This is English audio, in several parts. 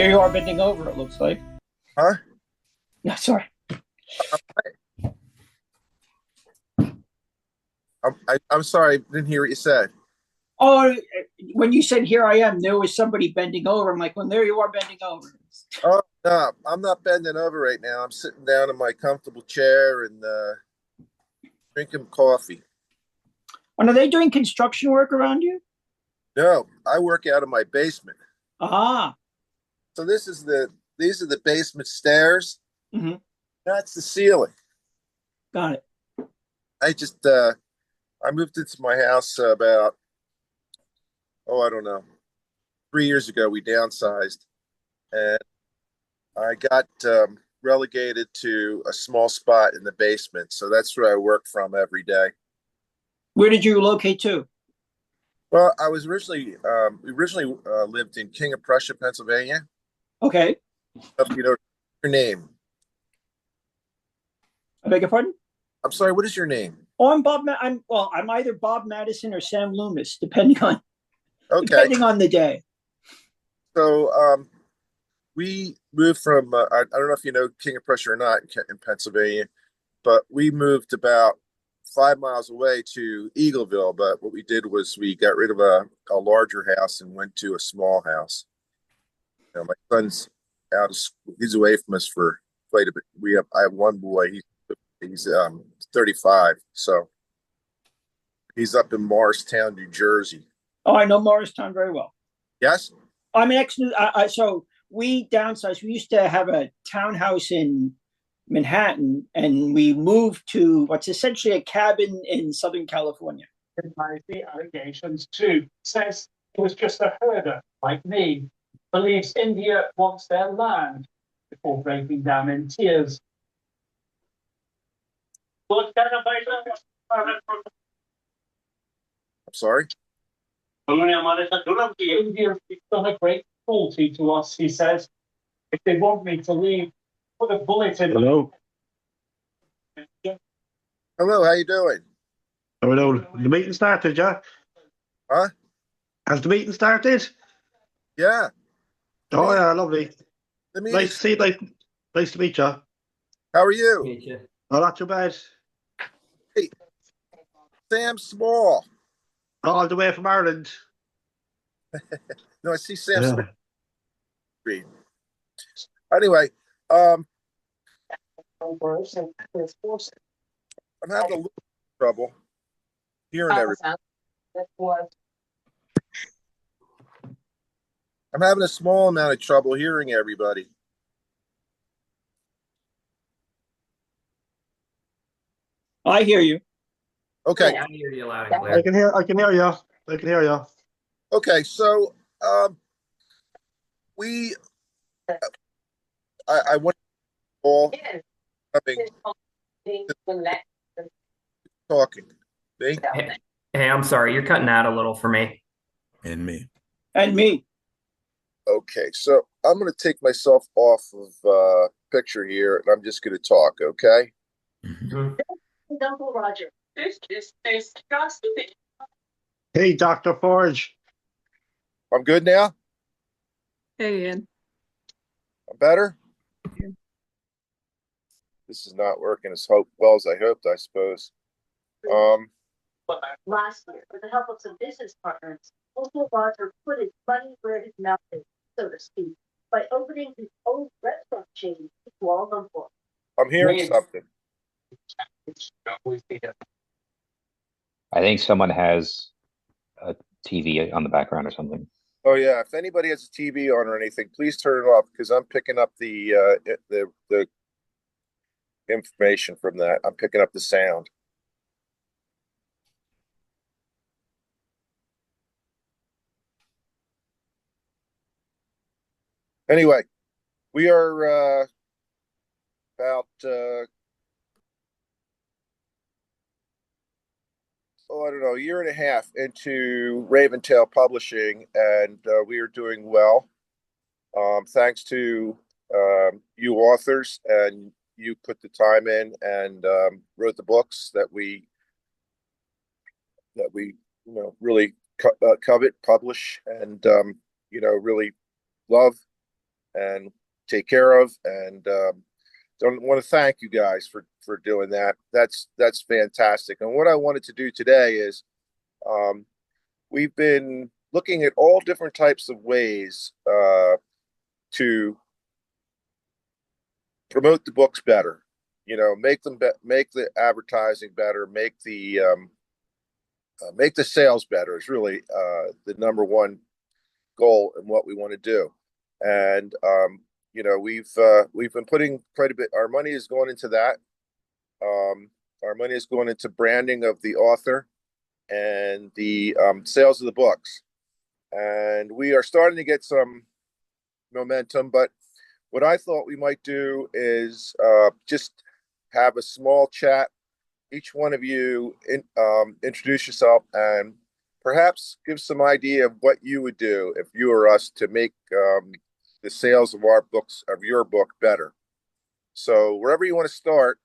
there you are bending over, it looks like. Huh? No, sorry. I'm sorry, I didn't hear what you said. Oh, when you said here I am, there was somebody bending over. I'm like, well, there you are bending over. Oh no, I'm not bending over right now. I'm sitting down in my comfortable chair and drinking coffee. And are they doing construction work around you? No, I work out of my basement. Ah. So these are the basement stairs. Mm-hmm. That's the ceiling. Got it. I just I moved into my house about I don't know, 3 years ago. We downsized, and I got relegated to a small spot in the basement. So that's where I work from every day. Where did you locate to? Well, I was originally lived in King of Prussia, Pennsylvania. Okay. If you know your name. I beg your pardon? I'm sorry, what is your name? Oh, I'm Bob. I'm either Bob Madison or Sam Loomis, depending on Okay. depending on the day. So we moved from I don't know if you know King of Prussia or not in Pennsylvania, but we moved about 5 miles away to Eagleville. But what we did was we got rid of a larger house and went to a small house. You know, my son's out of school. He's away from us for quite a bit. I have one boy. He's 35, so he's up in Morristown, New Jersey. Oh, I know Morristown very well. Yes. I'm an ex. So we downsized. We used to have a townhouse in Manhattan, and we moved to what's essentially a cabin in Southern California. Denies the allegations too. Says he was just a herder like me. Believes India wants their land before breaking down in tears. I'm sorry. India has done a great cruelty to us, he says. If they want me to leave, put a bullet in. Hello. Hello, how you doing? Hello. The meeting started, yeah? Huh? Has the meeting started? Yeah. Oh, yeah, lovely. The Nice meeting. to see you. Nice to meet you. How are you? Oh, not too bad. Hey, Sam Small. All the way from Ireland. No, I see Sam Yeah. Small. Anyway, I'm having a little trouble hearing everything. I'm having a small amount of trouble hearing everybody. I hear you. Okay. I hear you loud and clear. I can hear you. I can hear you. Okay. So, I want all having talking. Me? Hey, I'm sorry, you're cutting out a little for me. And me. And me. Okay. So I'm going to take myself off of picture here, and I'm just going to talk. Okay. Mhm. Uncle Roger, this is just Hey, Dr. Forge. I'm good now. Hey, Ian. I'm better. This is not working as well as I hoped, I suppose. Last year, with the help of some business partners, Uncle Roger put his money where his mouth is, so to speak, by opening his own restaurant chain in Kuala Lumpur. I'm hearing something. I think someone has a TV on the background or something. Oh yeah, if anybody has a TV on or anything, please turn it off because I'm picking up the information from that. I'm picking up the sound. Anyway, we are about I don't know, a year and a half into Raventail Publishing, and we are doing well. Thanks to you authors, and you put the time in and wrote the books that we really covet, publish, and really love. and take care of. And don't want to thank you guys for doing that. That's fantastic. And what I wanted to do today is we've been looking at all different types of ways to promote the books better. You know, make the advertising better, make the sales better is really the number one goal and what we want to do. And you know, we've been putting quite a bit. Our money is going into that. Our money is going into branding of the author and the sales of the books. And we are starting to get some momentum. But what I thought we might do is just have a small chat. Each one of you introduce yourself and perhaps give some idea of what you would do if you were us to make the sales of our books, of your book, better. So wherever you want to start,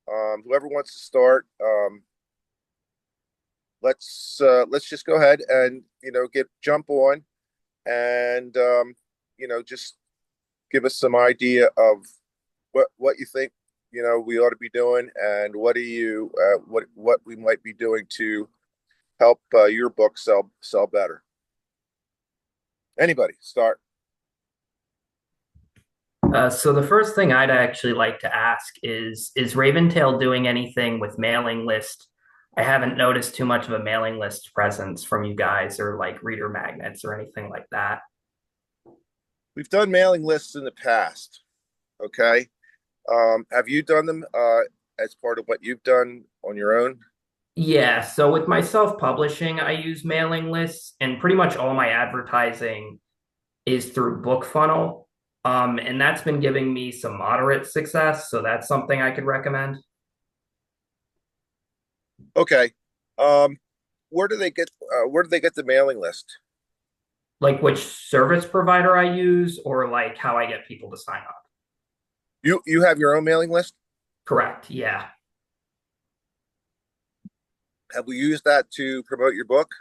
whoever wants to start, let's just go ahead and, you know, jump on and you know, just give us some idea of what you think, you know, we ought to be doing, and what we might be doing to help your book sell better. Anybody start? So the first thing I'd actually like to ask is Raventail doing anything with mailing list? I haven't noticed too much of a mailing list presence from you guys, or like reader magnets or anything like that. We've done mailing lists in the past. Okay. Have you done them as part of what you've done on your own? Yeah, so with my self-publishing, I use mailing lists, and pretty much all my advertising is through BookFunnel. And that's been giving me some moderate success, so that's something I could recommend. Okay. Where do they get the mailing list? Like which service provider I use, or like how I get people to sign up. You have your own mailing list? Correct, yeah. Have we used that to promote your book?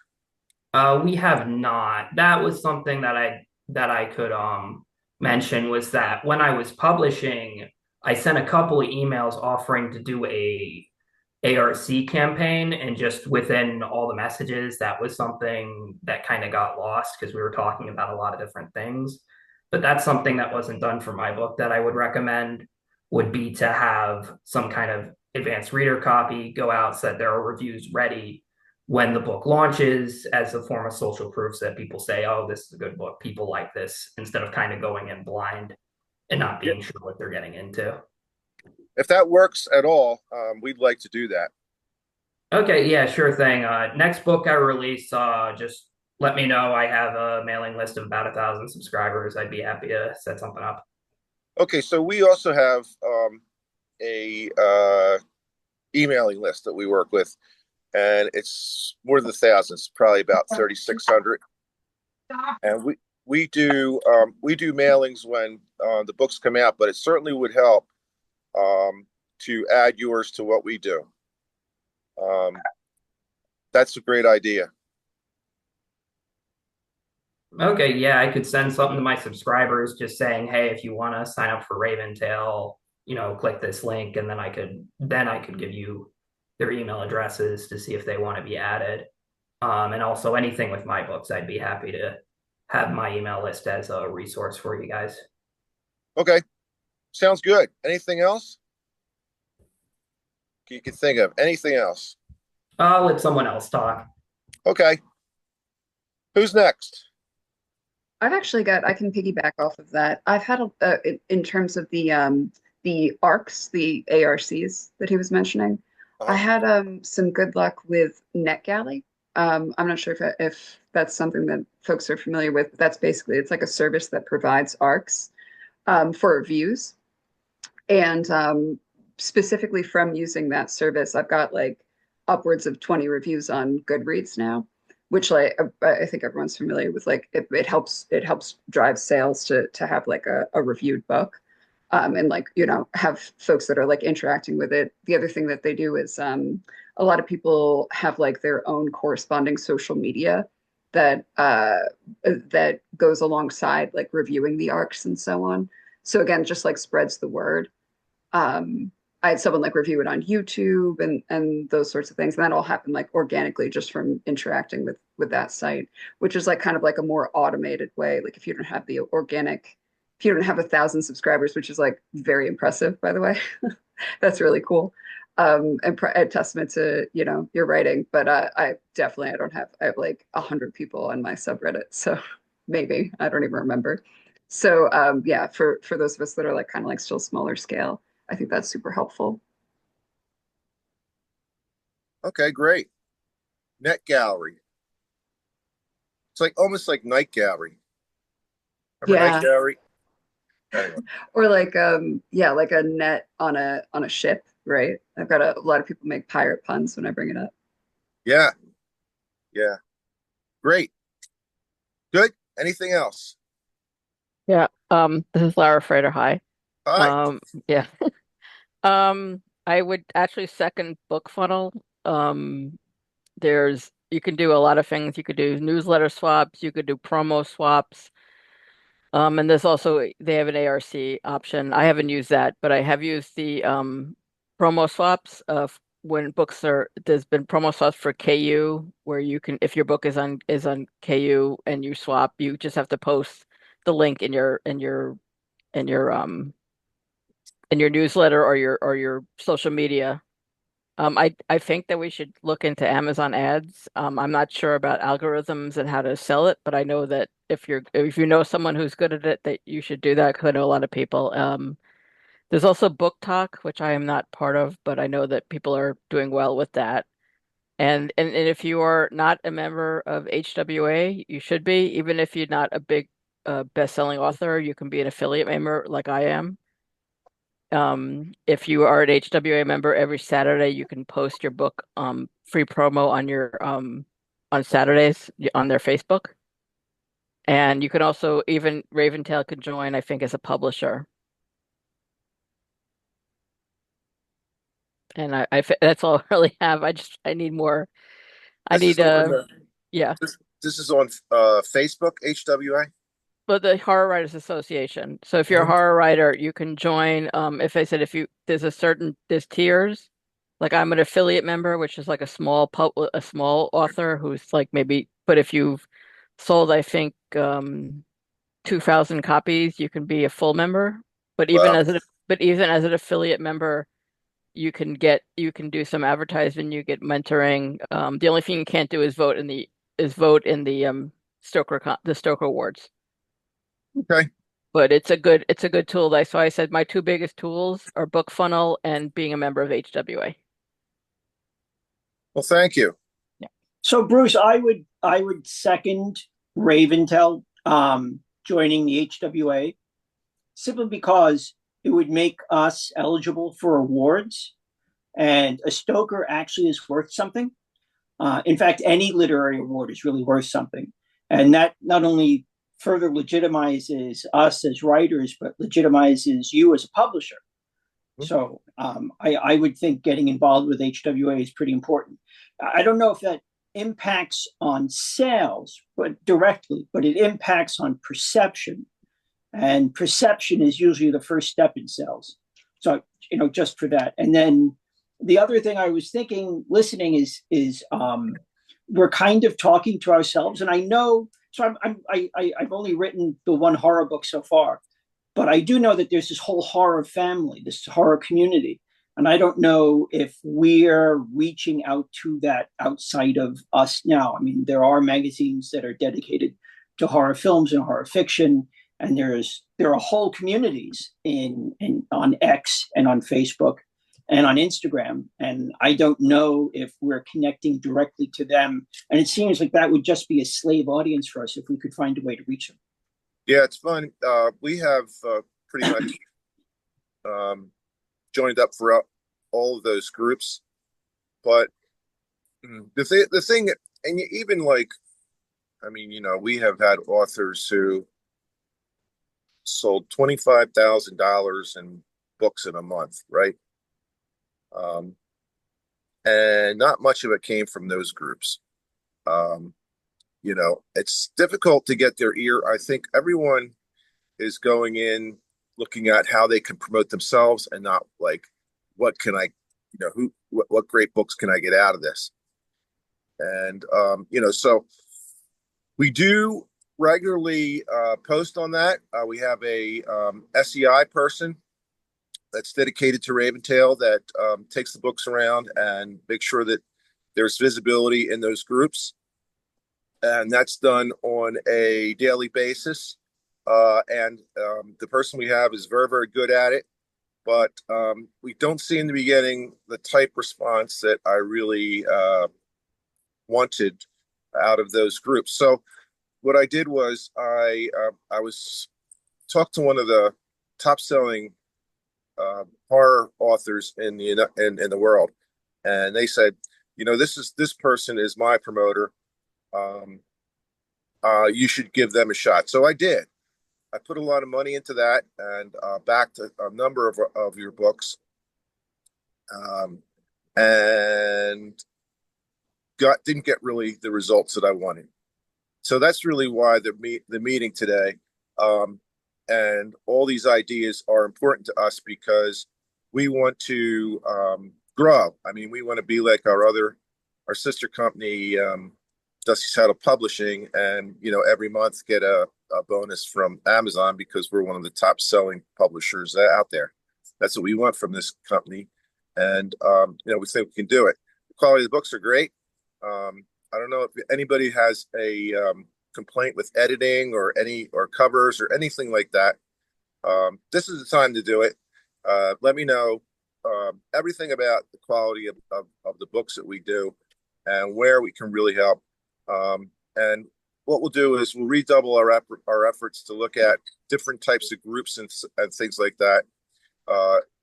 We have not. That was something that I could mention, was that when I was publishing, I sent a couple of emails offering to do a ARC campaign, and just within all the messages, that was something that kind of got lost because we were talking about a lot of different things. But that's something that wasn't done for my book that I would recommend, would be to have some kind of advanced reader copy go out so that there are reviews ready when the book launches, as a form of social proofs that people say, oh, this is a good book, people like this, instead of kind of going in blind and not being sure what they're getting into. If that works at all, we'd like to do that. Okay, yeah, sure thing. Next book I release, just let me know. I have a mailing list of about 1,000 subscribers. I'd be happy to set something up. Okay, so we also have a emailing list that we work with, and it's more than 1,000. It's probably about 3,600. And we do mailings when the books come out, but it certainly would help to add yours to what we do. That's a great idea. Okay, yeah, I could send something to my subscribers just saying, hey, if you want to sign up for Raventail, you know, click this link, and then I could give you their email addresses to see if they want to be added. And also anything with my books, I'd be happy to have my email list as a resource for you guys. Okay, sounds good. Anything else you can think of? Anything else? I'll let someone else talk. Okay. Who's next? I've actually got, I can piggyback off of that. I've had, in terms of the ARCs, the ARCs that he was mentioning, I had some good luck with NetGalley. I'm not sure if that's something that folks are familiar with, but that's basically, it's like a service that provides ARCs for reviews. And specifically from using that service, I've got like upwards of 20 reviews on Goodreads now, which I think everyone's familiar with. Like it helps drive sales to have like a reviewed book, and like, you know, have folks that are like interacting with it. The other thing that they do is a lot of people have like their own corresponding social media that goes alongside like reviewing the arcs and so on. So again, just like spreads the word. I had someone like review it on YouTube and those sorts of things. And that all happened like organically just from interacting with that site, which is like kind of like a more automated way. Like if you don't have the organic, if you don't have 1,000 subscribers, which is like very impressive, by the way, that's really cool. And a testament to, you know, your writing. But I definitely, I have like 100 people on my subreddit. So maybe, I don't even remember. So yeah, for those of us that are like kind of like still smaller scale, I think that's super helpful. Okay, great. Net gallery. It's like almost like night gallery. Remember night Yeah. gallery? Anyway. Or like yeah, like a net on a ship, right? I've got a lot of people make pirate puns when I bring it up. Yeah. Yeah. Great. Good. Anything else? Yeah. This is Lara Frater. Hi. Hi. Yeah. I would actually second BookFunnel. You can do a lot of things. You could do newsletter swaps, you could do promo swaps. And there's also they have an ARC option. I haven't used that, but I have used the promo swaps of when books are there's been promo swaps for KU where you can if your book is on KU and you swap, you just have to post the link in your newsletter or your social media. I think that we should look into Amazon ads. I'm not sure about algorithms and how to sell it, but I know that if you know someone who's good at it, that you should do that because I know a lot of people. There's also Book Talk, which I am not part of, but I know that people are doing well with that. And if you are not a member of HWA, you should be. Even if you're not a big best-selling author, you can be an affiliate member like I am. If you are an HWA member, every Saturday you can post your book free promo on your on Saturdays on their Facebook. And you can also even Raventail could join, I think, as a publisher. And that's all I really have. I need more. I This is need on the, yeah. this is on Facebook, HWA. But the Horror Writers Association. So if you're a Mhm. horror writer, you can join. If I said there's tiers. Like I'm an affiliate member, which is like a small author who's like maybe. But if you've sold, I think 2,000 copies, you can be a full member. But Wow. even as an affiliate member, you can do some advertising. You get mentoring. The only thing you can't do is vote in the Stoker Awards. Okay. But it's a good tool. So I said my two biggest tools are BookFunnel and being a member of HWA. Well, thank you. Yeah. So Bruce, I would second Raventel joining the HWA simply because it would make us eligible for awards, and a Stoker actually is worth something. In fact, any literary award is really worth something, and that not only further legitimizes us as writers, but legitimizes you as a publisher. So I would think getting involved with HWA is pretty important. I don't know if that impacts on sales, but directly, but it impacts on perception, and perception is usually the first step in sales. So just for that, and then the other thing I was thinking, listening, is we're kind of talking to ourselves, and I know. So I've only written the one horror book so far, but I do know that there's this whole horror family, this horror community. And I don't know if we're reaching out to that outside of us now. I mean, there are magazines that are dedicated to horror films and horror fiction, and there are whole communities on X and on Facebook and on Instagram. And I don't know if we're connecting directly to them. And it seems like that would just be a slave audience for us if we could find a way to reach them. Yeah, it's fun. We have pretty much joined up for all of those groups, but the thing, and even like, I mean, we have had authors who sold $25,000 in books in a month, right? And not much of it came from those groups. It's difficult to get their ear. I think everyone is going in looking at how they can promote themselves and not like, what can I, what great books can I get out of this? And, so we do regularly post on that. We have a SEI person that's dedicated to Raventail that takes the books around and makes sure that there's visibility in those groups. And that's done on a daily basis. And the person we have is very, very good at it. But we don't seem to be getting the type response that I really wanted out of those groups. So what I did was I was talked to one of the top selling horror authors in the world, and they said, this person is my promoter. You should give them a shot. So I did. I put a lot of money into that and backed a number of your books, and didn't get really the results that I wanted. So that's really why the meeting today, and all these ideas are important to us because we want to grow. I mean, we want to be like our sister company, Dusty Saddle Publishing, and every month get a bonus from Amazon because we're one of the top selling publishers out there. That's what we want from this company, and we think we can do it. The quality of the books are great. I don't know if anybody has a complaint with editing or covers or anything like that. This is the time to do it. Let me know everything about the quality of the books that we do and where we can really help. And what we'll do is we'll redouble our efforts to look at different types of groups and things like that,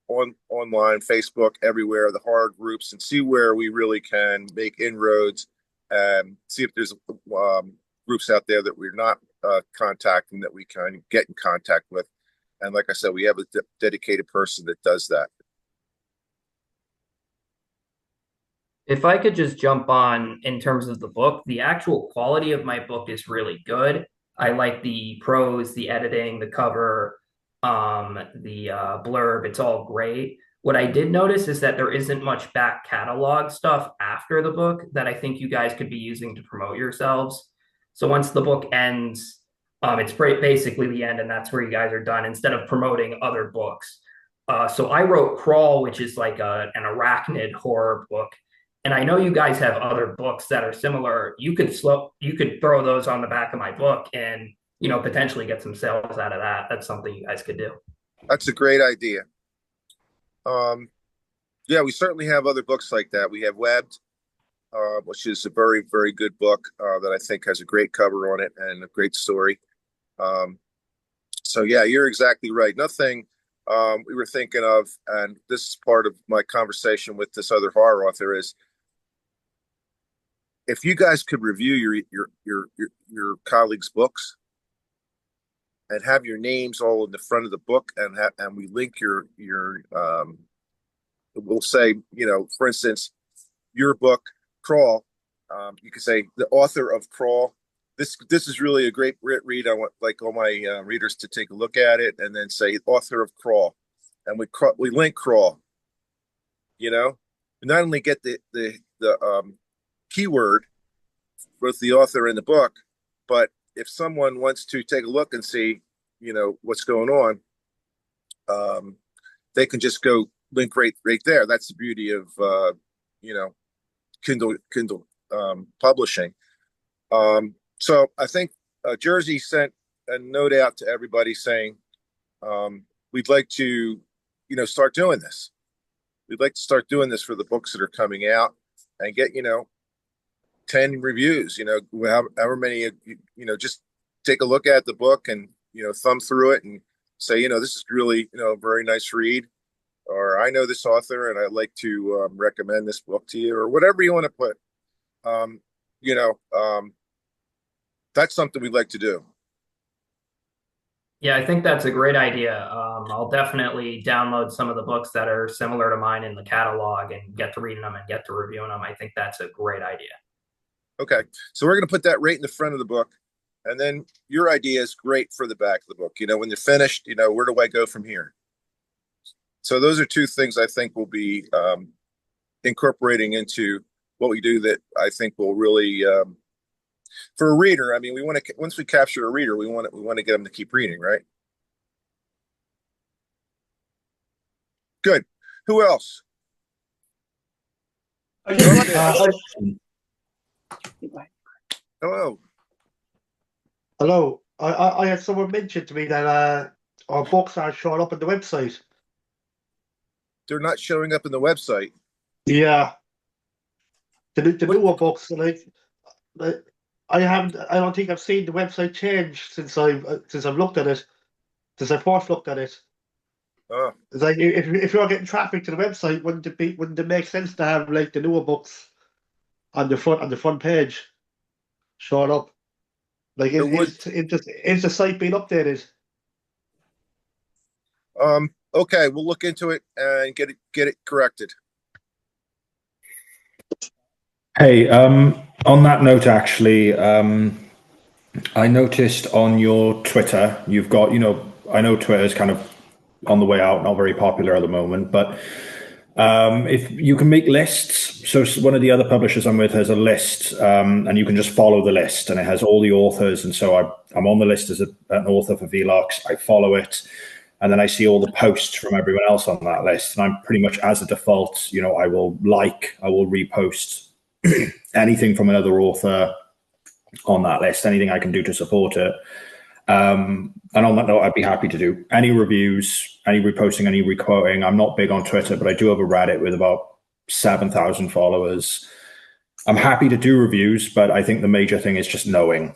online, Facebook, everywhere, the horror groups, and see where we really can make inroads and see if there's groups out there that we're not contacting that we can get in contact with. And like I said, we have a dedicated person that does that. If I could just jump on in terms of the book, the actual quality of my book is really good. I like the prose, the editing, the cover, the blurb. It's all great. What I did notice is that there isn't much back catalog stuff after the book that I think you guys could be using to promote yourselves. So once the book ends, it's basically the end, and that's where you guys are done instead of promoting other books. So I wrote Crawl, which is like an arachnid horror book. And I know you guys have other books that are similar. You could throw those on the back of my book and, potentially get some sales out of that. That's something you guys could do. That's a great idea. Yeah, we certainly have other books like that. We have Webbed, which is a very, very good book that I think has a great cover on it and a great story. So yeah, you're exactly right. Nothing we were thinking of, and this is part of my conversation with this other horror author, is if you guys could review your colleagues' books and have your names all in the front of the book, and we link your we'll say, for instance, your book Crawl, you could say the author of Crawl. This is really a great read. I want all my readers to take a look at it and then say author of Crawl, and we link Crawl. Not only get the keyword, both the author and the book, but if someone wants to take a look and see, what's going on, they can just go link right there. That's the beauty of, Kindle publishing. So I think Jersey sent a note out to everybody saying, we'd like to, start doing this. We'd like to start doing this for the books that are coming out and get, 10 reviews, however many, just take a look at the book and, thumb through it and say, this is really, a very nice read, or I know this author and I'd like to recommend this book to you, or whatever you want to put. That's something we'd like to do. Yeah, I think that's a great idea. I'll definitely download some of the books that are similar to mine in the catalog and get to reading them and get to reviewing them. I think that's a great idea. Okay, so we're going to put that right in the front of the book, and then your idea is great for the back of the book. When you're finished, where do I go from here? So those are two things I think we'll be incorporating into what we do that I think will really, for a reader. I mean, we want to once we capture a reader, we want to get them to keep reading, right? Good. Who else? I just want Hello. Hello. I had someone mention to me that our books aren't showing up on the website. They're not showing up in the website. Yeah. The newer books, I don't think I've seen the website change since I've looked at it, since I first looked at it. Oh, It's like if you're getting traffic to the website, wouldn't it make sense to have like the newer books on the front page showing up? Like It would. is the site being updated? Okay, we'll look into it and get it corrected. Hey, on that note, actually, I noticed on your Twitter, you've got, I know Twitter is kind of on the way out, not very popular at the moment, but if you can make lists, so one of the other publishers I'm with has a list, and you can just follow the list, and it has all the authors, and so I'm on the list as an author for Velox. I follow it, and then I see all the posts from everyone else on that list, and I'm pretty much as a default, I will repost anything from another author on that list, anything I can do to support it. And on that note, I'd be happy to do any reviews, any reposting, any requoting. I'm not big on Twitter, but I do have a Reddit with about 7,000 followers. I'm happy to do reviews, but I think the major thing is just knowing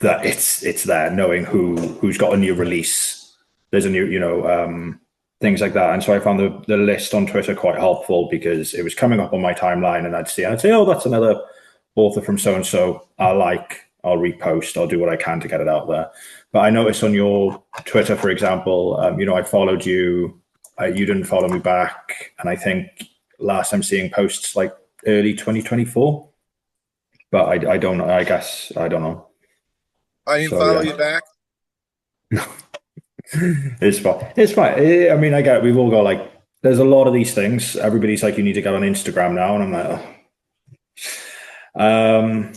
that it's there, knowing who's got a new release. There's a new, things like that. And so I found the list on Twitter quite helpful because it was coming up on my timeline, and I'd say, oh, that's another author from so-and-so. I'll repost, I'll do what I can to get it out there. But I noticed on your Twitter, for example, I followed you, you didn't follow me back. And I think last I'm seeing posts like early 2024, but I don't know. I guess, I don't know. I didn't follow you back. It's fine. It's fine. I mean, I get it. We've all got there's a lot of these things. Everybody's like, you need to get on Instagram now. And I'm like, oh.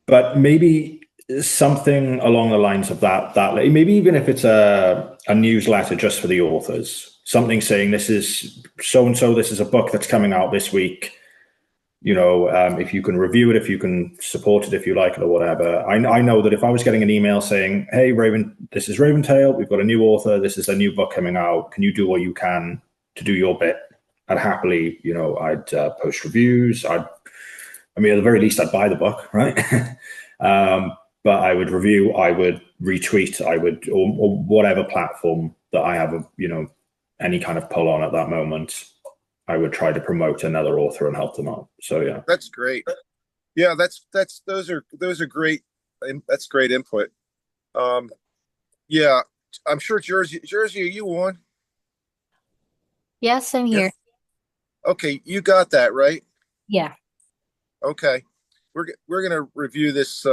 But maybe something along the lines of that maybe even if it's a newsletter just for the authors, something saying this is so-and-so, this is a book that's coming out this week. If you can review it, if you can support it, if you like it or whatever. I know that if I was getting an email saying, hey, this is Raventail, we've got a new author, this is a new book coming out, can you do what you can to do your bit? I'd happily, I'd post reviews. At the very least, I'd buy the book, right? But I would review, I would retweet, or whatever platform that I have, any kind of pull on at that moment, I would try to promote another author and help them out. So yeah, that's great. Yeah, those are great. That's great input. Yeah, I'm sure Jersey, are you on? Yes, I'm here. Okay, you got that right. Yeah. Okay, we're gonna review this